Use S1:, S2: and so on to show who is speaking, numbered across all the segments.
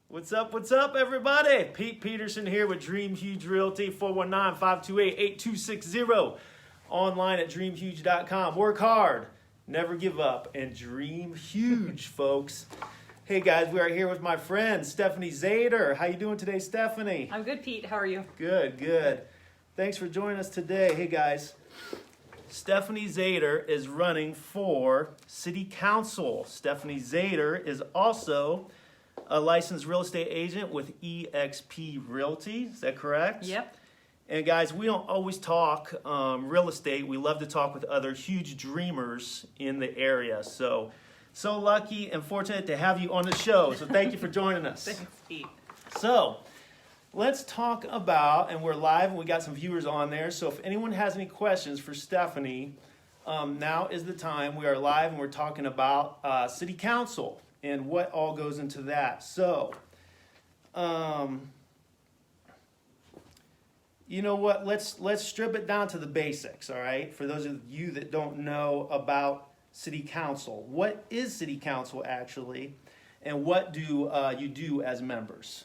S1: What's up, everybody? Pete Peterson here with Dream Huge Realty, 419-528-8260. Online at dreamhuge.com. Work hard, never give up, and dream huge, folks. Hey, guys, we are here with my friend, Stephanie Zader. How you doing today, Stephanie?
S2: I'm good, Pete. How are you?
S1: Good. Thanks for joining us today. Hey, guys. Stephanie Zader is running for City Council. Stephanie Zader is also a licensed real estate agent with eXp Realty. Is that correct?
S2: Yep.
S1: And guys, we don't always talk real estate. We love to talk with other huge dreamers in the area. So lucky and fortunate to have you on the show. So thank you for joining us.
S2: Thanks, Pete.
S1: So let's talk about, and we're live and we got some viewers on there. So if anyone has any questions for Stephanie, now is the time. We are live and we're talking about City Council and what all goes into that. So, you know what? Let's strip it down to the basics. All right. For those of you that don't know about City Council, what is City Council actually, and what do you do as members?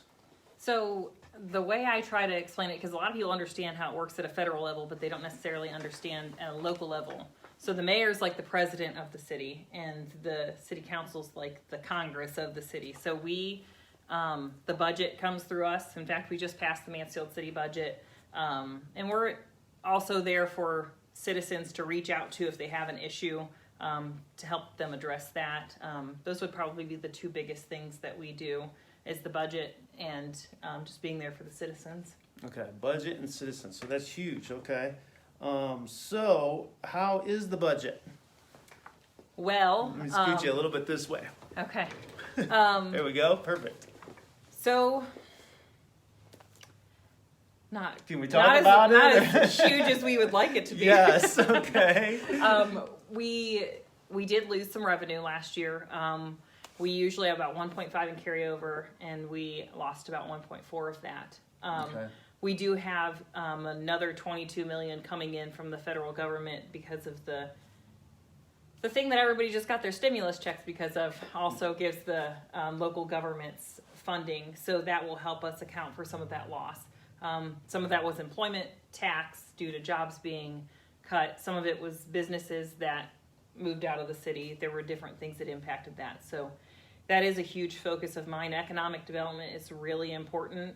S2: So the way I try to explain it, because a lot of people understand how it works at a federal level, but they don't necessarily understand at a local level. So the mayor's like the president of the city, and the city council's like the Congress of the city. So we, the budget comes through us. In fact, we just passed the Mansfield city budget, and we're also there for citizens to reach out to if they have an issue, to help them address that. Those would probably be the two biggest things that we do, is the budget and just being there for the citizens.
S1: Okay, budget and citizens. So that's huge. Okay. So how is the budget?
S2: Well,
S1: Let me scoot you a little bit this way.
S2: Okay.
S1: There we go. Perfect.
S2: So,
S1: Can we talk about it?
S2: Not as huge as we would like it to be.
S1: Yes. Okay.
S2: We did lose some revenue last year. We usually have about 1.5 in carryover, and we lost about 1.4 of that.
S1: Okay.
S2: We do have another $22 million coming in from the federal government because of the thing that everybody just got their stimulus checks because of, also gives the local governments funding. So that will help us account for some of that loss. Some of that was employment tax due to jobs being cut. Some of it was businesses that moved out of the city. There were different things that impacted that. So that is a huge focus of mine. Economic development is really important.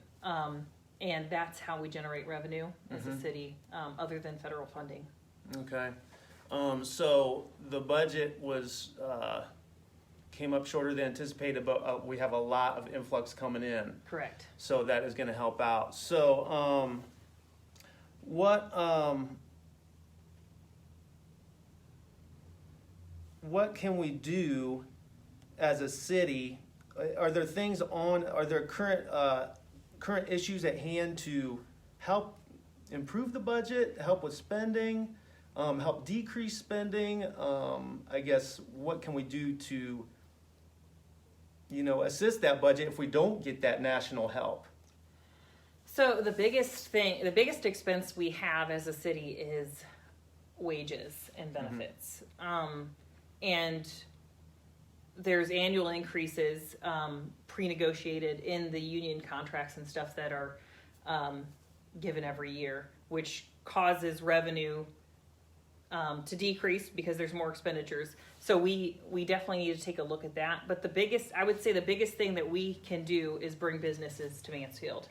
S2: And that's how we generate revenue as a city, other than federal funding.
S1: Okay. So the budget was came up shorter than anticipated, but we have a lot of influx coming in.
S2: Correct.
S1: So that is going to help out. So what can we do as a city? Are there current issues at hand to help improve the budget, help with spending, help decrease spending? I guess what can we do to, assist that budget if we don't get that national help?
S2: So the biggest expense we have as a city is wages and benefits. And there's annual increases pre-negotiated in the union contracts and stuff that are given every year, which causes revenue to decrease because there's more expenditures. So we definitely need to take a look at that. But I would say the biggest thing that we can do is bring businesses to Mansfield.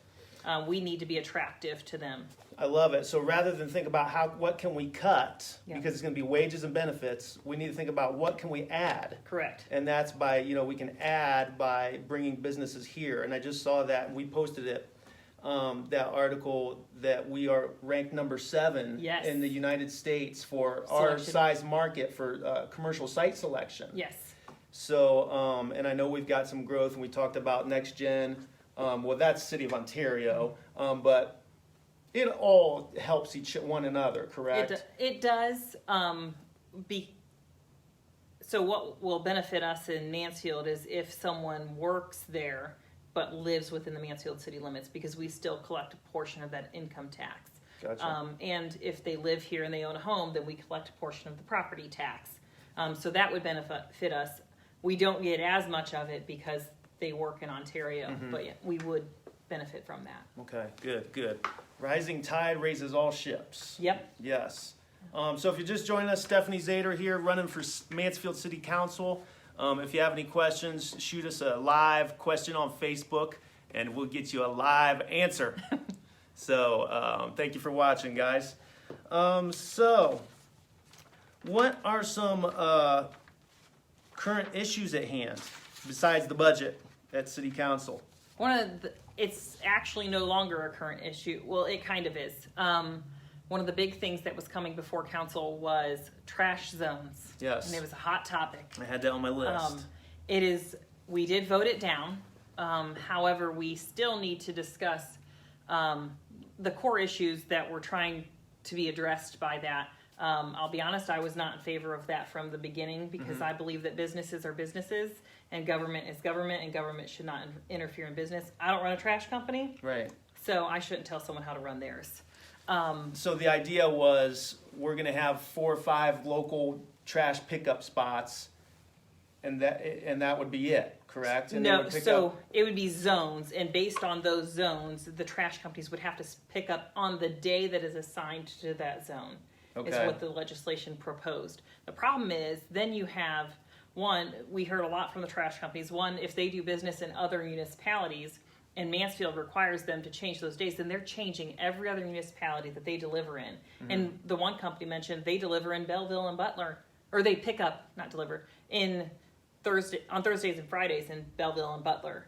S2: We need to be attractive to them.
S1: I love it. So rather than think about what can we cut,
S2: Yeah.
S1: because it's going to be wages and benefits, we need to think about what can we add.
S2: Correct.
S1: And that's by, we can add by bringing businesses here. And I just saw that, and we posted it, that article that we are ranked number 7
S2: Yes.
S1: in the United States for our size market for commercial site selection.
S2: Yes.
S1: So, and I know we've got some growth, and we talked about Next Gen. Well, that's City of Ontario, but it all helps one another, correct?
S2: It does. So what will benefit us in Mansfield is if someone works there but lives within the Mansfield city limits, because we still collect a portion of that income tax.
S1: Gotcha.
S2: And if they live here and they own a home, then we collect a portion of the property tax. So that would benefit us. We don't get as much of it because they work in Ontario.
S1: Mhm.
S2: But yeah, we would benefit from that.
S1: Okay, good. Rising tide raises all ships.
S2: Yep.
S1: Yes. So if you're just joining us, Stephanie Zader here, running for Mansfield City Council. If you have any questions, shoot us a live question on Facebook, and we'll get you a live answer. So thank you for watching, guys. So what are some current issues at hand besides the budget at City Council?
S2: It's actually no longer a current issue. Well, it kind of is. One of the big things that was coming before council was trash zones.
S1: Yes.
S2: And it was a hot topic.
S1: I had that on my list.
S2: We did vote it down. However, we still need to discuss the core issues that were trying to be addressed by that. I'll be honest, I was not in favor of that from the beginning because I believe that businesses are businesses and government is government and government should not interfere in business. I don't run a trash company,
S1: Right.
S2: so I shouldn't tell someone how to run theirs.
S1: So the idea was we're going to have 4 or 5 local trash pickup spots, and that would be it, correct? And they
S2: No,
S1: would pick
S2: so
S1: up-
S2: it would be zones, and based on those zones, the trash companies would have to pick up on the day that is assigned to that zone. Is
S1: Okay.
S2: what the legislation proposed. The problem is, then you have one. We heard a lot from the trash companies. One, if they do business in other municipalities, and Mansfield requires them to change those days, then they're changing every other municipality that they deliver in. And the one company mentioned they deliver in Belleville and Butler, or they pick up, not deliver, on Thursdays and Fridays in Belleville and Butler.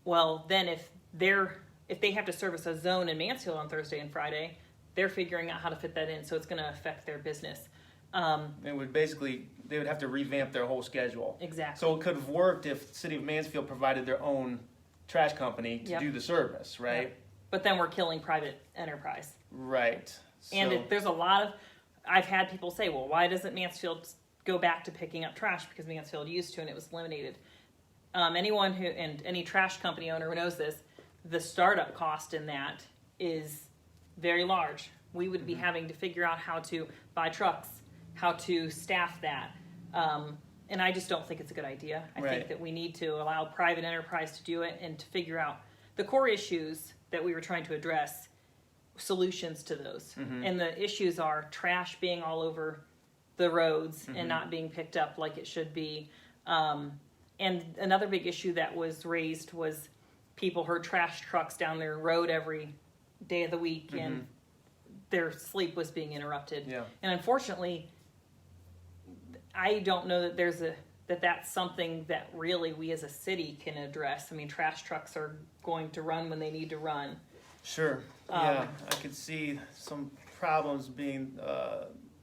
S2: Well, then if they have to service a zone in Mansfield on Thursday and Friday, they're figuring out how to fit that in, so it's going to affect their business.
S1: It would basically, they would have to revamp their whole schedule.
S2: Exactly.
S1: So it could have worked if the City of Mansfield provided their own trash company to
S2: Yep.
S1: do the service, right?
S2: Yep. But then we're killing private enterprise.
S1: Right.
S2: And
S1: So-
S2: there's a lot of, I've had people say, well, why doesn't Mansfield go back to picking up trash? Because Mansfield used to and it was eliminated. Anyone who, and any trash company owner who knows this, the startup cost in that is very large. We would be having to figure out how to buy trucks, how to staff that. And I just don't think it's a good idea. I
S1: Right.
S2: think that we need to allow private enterprise to do it and to figure out the core issues that we were trying to address, solutions to those. And the issues are trash being all over the roads and not being picked up like it should be. And another big issue that was raised was people heard trash trucks down their road every day of the week and their sleep was being interrupted.
S1: Yeah.
S2: And unfortunately, I don't know that that's something that really we as a city can address. I mean, trash trucks are going to run when they need to run.
S1: Sure. Yeah, I could see some problems being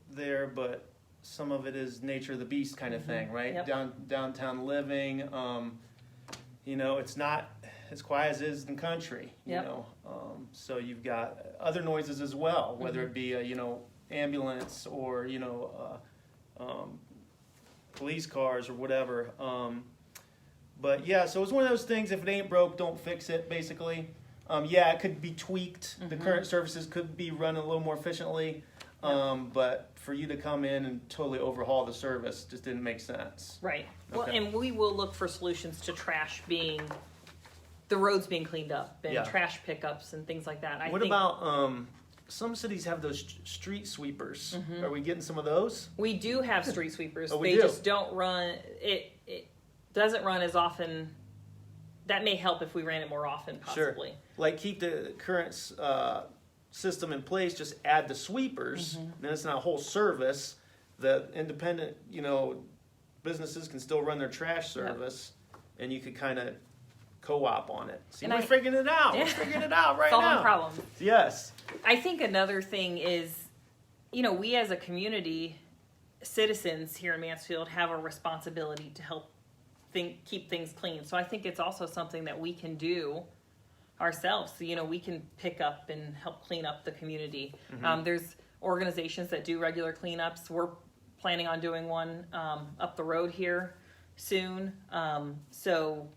S1: there, but some of it is nature of the beast kind of thing, right?
S2: Yep.
S1: Downtown living. It's not as quiet as it is in the country.
S2: Yep.
S1: So you've got other noises as well, whether it be ambulance or police cars or whatever. But yeah, so it's one of those things. If it ain't broke, don't fix it. Basically. It could be tweaked. The current services could be run a little more efficiently. But for you to come in and totally overhaul the service just didn't make sense.
S2: Right. Well,
S1: Okay.
S2: and we will look for solutions to trash the roads being cleaned up and
S1: Yeah.
S2: trash pickups and things like that.
S1: What about some cities have those street sweepers? Are we getting some of those?
S2: We do have street sweepers.
S1: Oh, we
S2: They
S1: do?
S2: just don't run. It doesn't run as often. That may help if we ran it more often, possibly.
S1: Sure. Like keep the current system in place. Just add the sweepers. Then it's not a whole service. The independent, businesses can still run their trash service, and you could kind of co-op on it. See,
S2: And
S1: we're figuring it out.
S2: Yeah.
S1: We're figuring it out right
S2: Solving
S1: now.
S2: problems.
S1: Yes.
S2: I think another thing is, we as a community, citizens here in Mansfield, have a responsibility to help keep things clean. So I think it's also something that we can do ourselves. So, we can pick up and help clean up the community. There's organizations that do regular cleanups. We're planning on doing one up the road here soon. So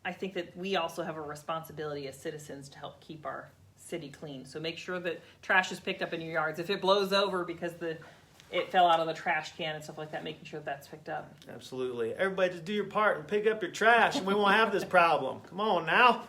S2: I think that we also have a responsibility as citizens to help keep our city clean. So make sure that trash is picked up in your yards. If it blows over because the it fell out of the trash can and stuff like that, making sure that's picked up.
S1: Absolutely. Everybody just do your part and pick up your trash and we won't have this problem. Come on now.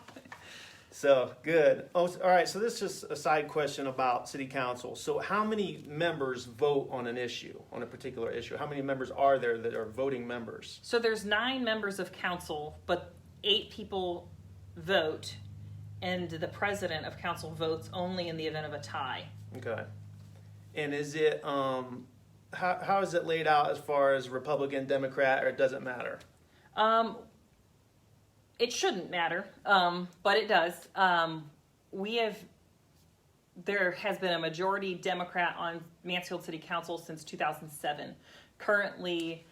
S1: So, good. Oh, all right, so this is just a side question about city council. So how many members vote on an issue, on a particular issue? How many members are there that are voting members?
S2: So there's 9 members of council, but 8 people vote, and the president of council votes only in the event of a tie.
S1: Okay. And is it, how is it laid out as far as Republican, Democrat, or it doesn't matter?
S2: It shouldn't matter, but it does. There has been a majority Democrat on Mansfield City Council since 2007. Currently,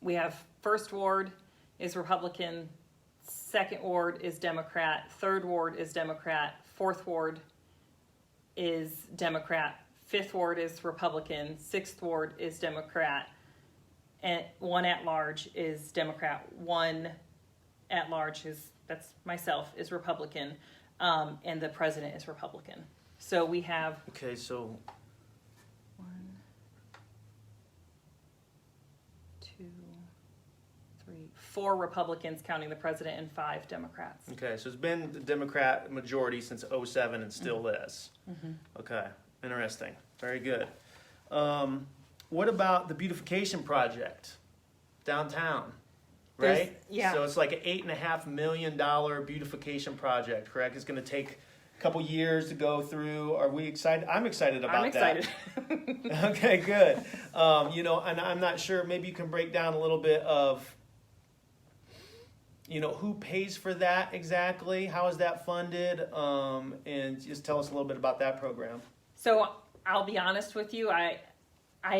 S2: we have First Ward is Republican, Second Ward is Democrat, Third Ward is Democrat, Fourth Ward is Democrat, Fifth Ward is Republican, Sixth Ward is Democrat, and 1 at-large is Democrat, 1 at-large that's myself, is Republican, and the president is Republican. So we have...
S1: Okay, so...
S2: 1, 2, 3, 4 Republicans counting the president and 5 Democrats.
S1: Okay, so it's been the Democrat majority since '07 and still is.
S2: Mm-hmm.
S1: Okay, interesting. Very good. What about the beautification project downtown? Right?
S2: Yeah.
S1: So it's like an $8.5 million beautification project, correct? It's going to take a couple years to go through. Are we excited? I'm excited about that.
S2: I'm excited.
S1: Okay, good. And I'm not sure, maybe you can break down a little bit of, who pays for that exactly? How is that funded? And just tell us a little bit about that program.
S2: So I'll be honest with you, I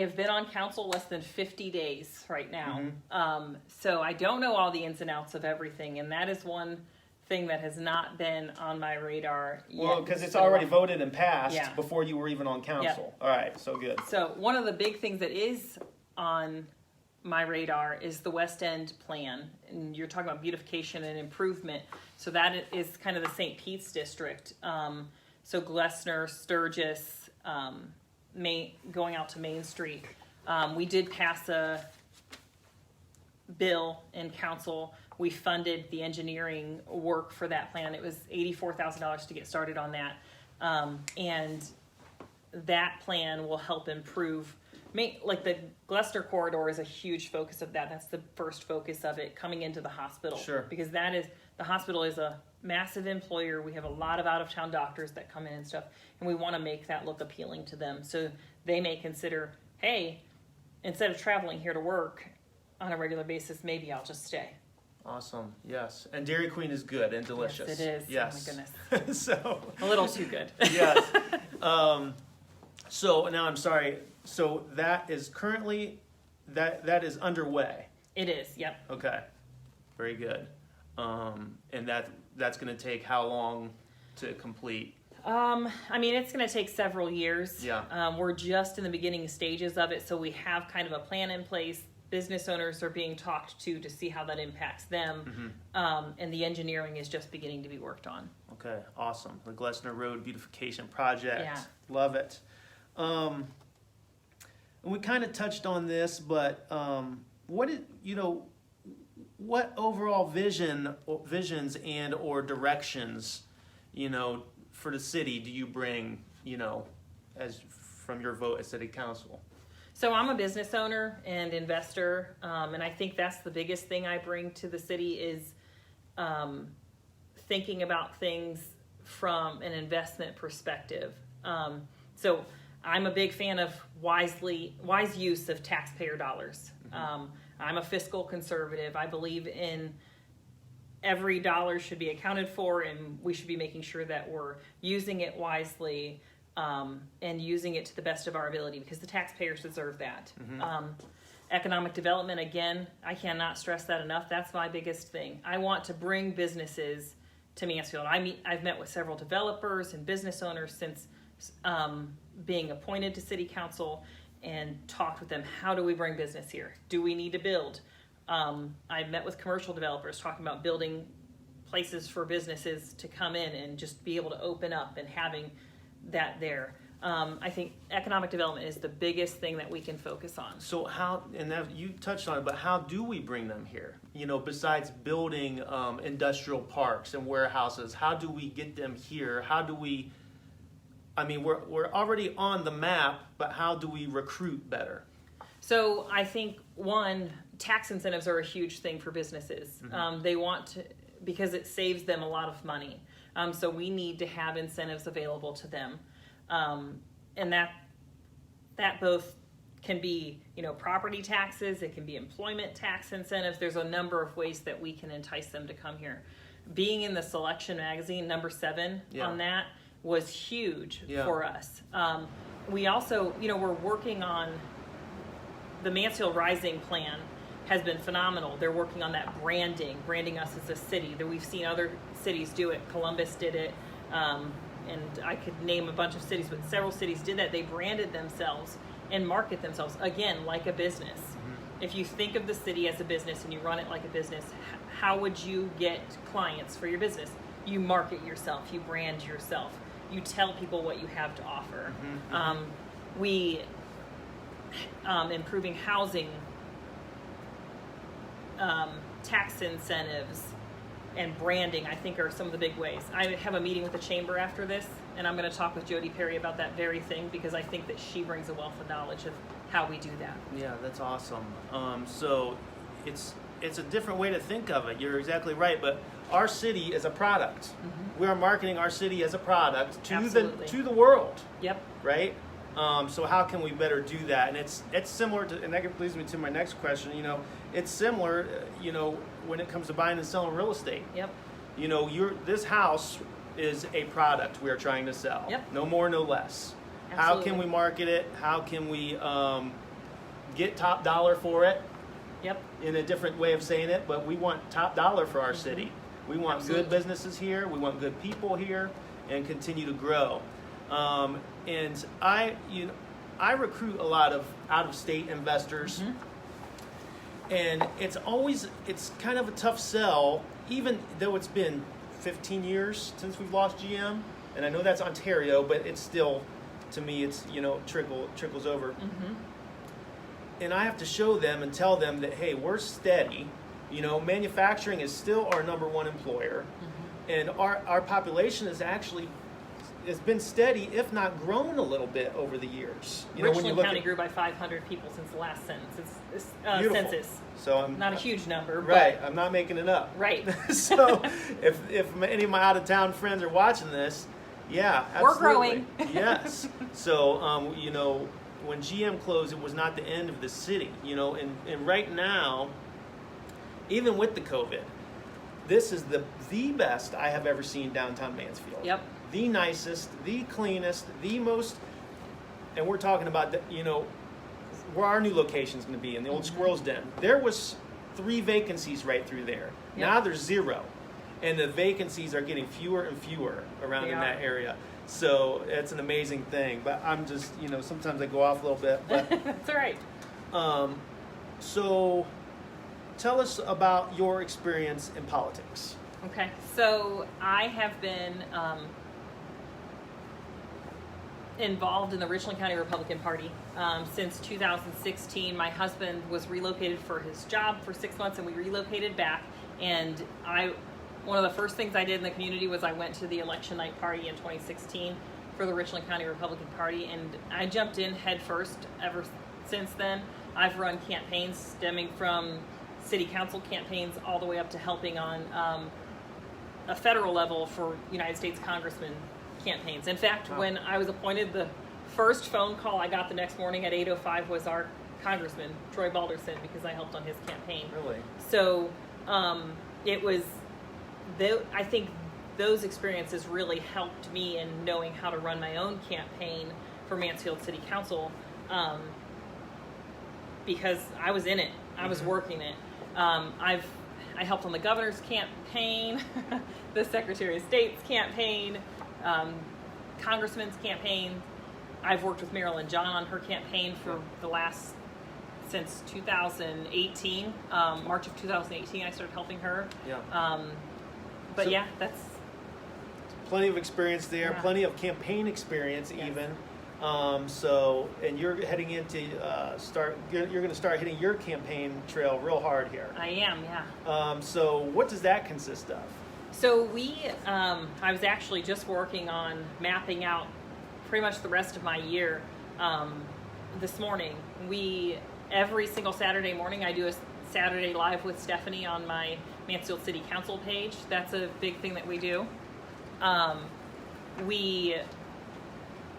S2: have been on council less than 50 days right now.
S1: Mm-hmm.
S2: So I don't know all the ins and outs of everything, and that is one thing that has not been on my radar yet.
S1: Well, because it's already voted and passed
S2: Yeah.
S1: before you were even on council. All right, so good.
S2: So one of the big things that is on my radar is the West End plan, and you're talking about beautification and improvement. So that is kind of the St. Pete's district. So Glessner, Sturgis, going out to Main Street. We did pass a bill in council. We funded the engineering work for that plan. It was $84,000 to get started on that. And that plan will help improve, like the Glessner corridor is a huge focus of that. That's the first focus of it, coming into the hospital.
S1: Sure.
S2: Because the hospital is a massive employer. We have a lot of out-of-town doctors that come in and stuff, and we want to make that look appealing to them. So they may consider, hey, instead of traveling here to work on a regular basis, maybe I'll just stay.
S1: Awesome. Yes. And Dairy Queen is good and delicious.
S2: Yes, it is.
S1: Yes.
S2: Oh my goodness.
S1: So
S2: A little too good.
S1: yes. So now I'm sorry. So that is currently that is underway.
S2: It is. Yep.
S1: Okay. Very good. And that's going to take how long to complete?
S2: It's going to take several years.
S1: Yeah.
S2: We're just in the beginning stages of it, so we have kind of a plan in place. Business owners are being talked to see how that impacts them, and the engineering is just beginning to be worked on.
S1: Okay, awesome. The Glessner Road Beautification Project.
S2: Yeah.
S1: Love it. And we kind of touched on this, but what overall visions and or directions, for the city do you bring, as from your vote at city council?
S2: So I'm a business owner and investor, and I think that's the biggest thing I bring to the city is thinking about things from an investment perspective. So I'm a big fan of wise use of taxpayer dollars. I'm a fiscal conservative. I believe in every dollar should be accounted for, and we should be making sure that we're using it wisely. And using it to the best of our ability, because the taxpayers deserve that. Economic development, again, I cannot stress that enough. That's my biggest thing. I want to bring businesses to Mansfield. I've met with several developers and business owners since being appointed to city council and talked with them. How do we bring business here? Do we need to build? I've met with commercial developers talking about building places for businesses to come in and just be able to open up and having that there. I think economic development is the biggest thing that we can focus on.
S1: So how, and that, you touched on it, but how do we bring them here? Besides building industrial parks and warehouses, how do we get them here? How do we, we're already on the map, but how do we recruit better?
S2: So I think, one, tax incentives are a huge thing for businesses. They want to, because it saves them a lot of money. So we need to have incentives available to them. And that both can be, property taxes, it can be employment tax incentives. There's a number of ways that we can entice them to come here. Being in the Selection magazine, number 7 on that, was huge for us. We also, we're working on the Mansfield Rising plan has been phenomenal. They're working on that branding us as a city. That we've seen other cities do it. Columbus did it. And I could name a bunch of cities, but several cities did that. They branded themselves and market themselves, again, like a business. If you think of the city as a business and you run it like a business, how would you get clients for your business? You market yourself, you brand yourself, you tell people what you have to offer. We improving housing, tax incentives, and branding, I think, are some of the big ways. I have a meeting with the chamber after this, and I'm going to talk with Jody Perry about that very thing, because I think that she brings a wealth of knowledge of how we do that.
S1: Yeah, that's awesome. So it's a different way to think of it. You're exactly right, but our city is a product. We are marketing our city as a product to the world.
S2: Yep.
S1: Right? So how can we better do that? And it's similar to, and that leads me to my next question. It's similar, when it comes to buying and selling real estate.
S2: Yep.
S1: This house is a product we are trying to sell.
S2: Yep.
S1: No more, no less.
S2: Absolutely.
S1: How can we market it? How can we get top dollar for it?
S2: Yep.
S1: In a different way of saying it, but we want top dollar for our city. We want
S2: Absolutely.
S1: good businesses here. We want good people here, and continue to grow. And I recruit a lot of out-of-state investors, and it's kind of a tough sell, even though it's been 15 years since we've lost GM, and I know that's Ontario, but it's still, to me, it's trickles over. And I have to show them and tell them that, hey, we're steady. Manufacturing is still our number one employer, and our population has been steady, if not grown a little bit over the years.
S2: Richland County grew by 500 people since the last census.
S1: So I'm
S2: not a huge number,
S1: right?
S2: But
S1: I'm not making it up.
S2: Right.
S1: So if any of my out of town friends are watching this, yeah, absolutely.
S2: We're growing.
S1: Yes. So when GM closed, it was not the end of the city. And right now, even with the COVID, this is the best I have ever seen downtown Mansfield.
S2: Yep.
S1: The nicest, the cleanest, the most, and we're talking about where our new location is going to be in the old Squirrel's Den. There was 3 vacancies right through there.
S2: Yep.
S1: Now there's 0, and the vacancies are getting fewer and fewer around in that area. So it's an amazing thing. But I'm just, sometimes I go off a little bit. But
S2: that's all right.
S1: So tell us about your experience in politics.
S2: Okay, so I have been involved in the Richland County Republican Party since 2016. My husband was relocated for his job for 6 months, and we relocated back. And one of the first things I did in the community was I went to the election night party in 2016 for the Richland County Republican Party, and I jumped in head first. Ever since then, I've run campaigns stemming from city council campaigns all the way up to helping on a federal level for United States congressman campaigns. In fact, when I was appointed, the first phone call I got the next morning at 8:05 was our congressman, Troy Balderson, because I helped on his campaign.
S1: Really?
S2: So it was, I think those experiences really helped me in knowing how to run my own campaign for Mansfield City Council, because I was in it. I was working it. I helped on the governor's campaign, the Secretary of State's campaign, congressman's campaign. I've worked with Marilyn John on her campaign for since 2018, March of 2018, I started helping her.
S1: Yeah.
S2: But yeah, that's
S1: plenty of experience there,
S2: Yeah.
S1: plenty of campaign experience
S2: Yes.
S1: even. So, and you're heading into you're going to start hitting your campaign trail real hard here.
S2: I am, yeah.
S1: So what does that consist of?
S2: So I was actually just working on mapping out pretty much the rest of my year this morning. Every single Saturday morning, I do a Saturday Live with Stephanie on my Mansfield City Council page. That's a big thing that we do. We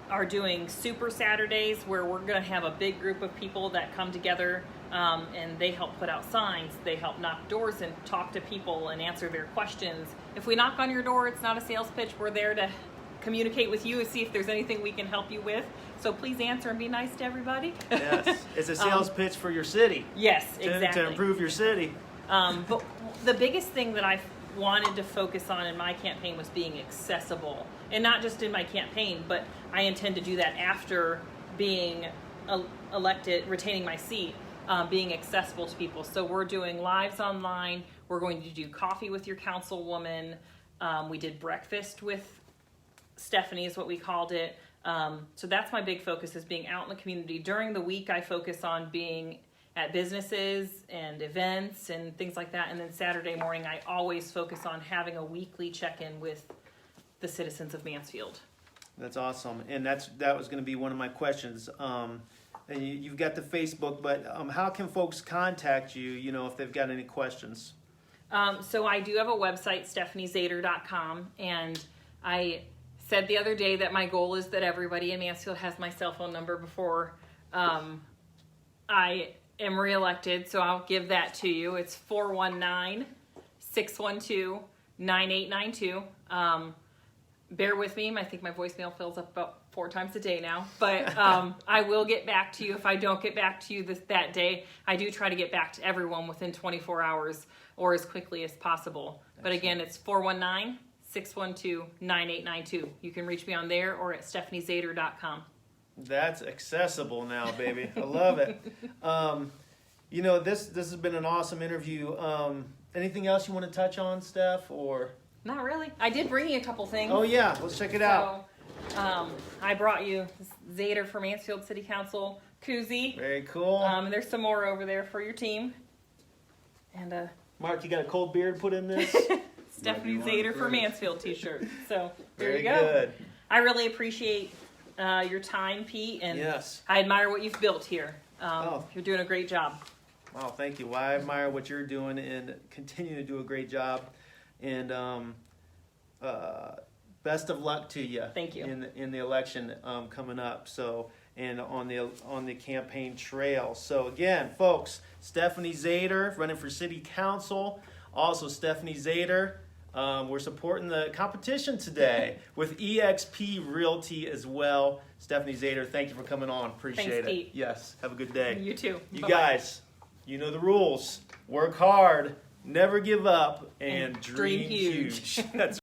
S2: are doing Super Saturdays where we're going to have a big group of people that come together and they help put out signs, they help knock doors and talk to people and answer their questions. If we knock on your door, it's not a sales pitch. We're there to communicate with you and see if there's anything we can help you with. So please answer and be nice to everybody.
S1: Yes, it's a sales pitch for your city.
S2: Yes, exactly.
S1: To improve your city.
S2: But the biggest thing that I wanted to focus on in my campaign was being accessible. And not just in my campaign, but I intend to do that after being elected, retaining my seat, being accessible to people. So we're doing lives online. We're going to do coffee with your councilwoman. We did breakfast with Stephanie is what we called it. So that's my big focus, is being out in the community. During the week, I focus on being at businesses and events and things like that. And then Saturday morning, I always focus on having a weekly check-in with the citizens of Mansfield.
S1: That's awesome. And that was going to be one of my questions. And you've got the Facebook, but how can folks contact you, if they've got any questions?
S2: So I do have a website, stephaniezader.com, and I said the other day that my goal is that everybody in Mansfield has my cell phone number before I am reelected, so I'll give that to you. It's 419-612-9892. Bear with me. I think my voicemail fills up about 4 times a day now, but I will get back to you. If I don't get back to you that day, I do try to get back to everyone within 24 hours or as quickly as possible. But again, it's 419-612-9892. You can reach me on there or at stephaniezader.com.
S1: That's accessible now, baby. I love it. This has been an awesome interview. Anything else you want to touch on, Steph, or?
S2: Not really. I did bring you a couple things.
S1: Oh yeah, let's check it out.
S2: I brought you Zader for Mansfield City Council koozie.
S1: Very cool.
S2: And there's some more over there for your team. And
S1: Mark, you got a cold beer to put in this?
S2: Stephanie Zader for Mansfield t-shirt. So there
S1: Very
S2: you go.
S1: Good.
S2: I really appreciate your time, Pete, and
S1: yes.
S2: I admire what you've built here. You're doing a great job.
S1: Wow, thank you. Well, I admire what you're doing and continue to do a great job. And best of luck to you.
S2: Thank you.
S1: In the election coming up. So, and on the campaign trail. So again, folks, Stephanie Zader running for City Council. Also, Stephanie Zader. We're supporting the competition today with eXp Realty as well. Stephanie Zader, thank you for coming on. Appreciate
S2: Thanks,
S1: it.
S2: Pete.
S1: Yes, have a good day.
S2: You too.
S1: You
S2: Bye-bye.
S1: guys, you know the rules. Work hard, never give up, and dream huge. That's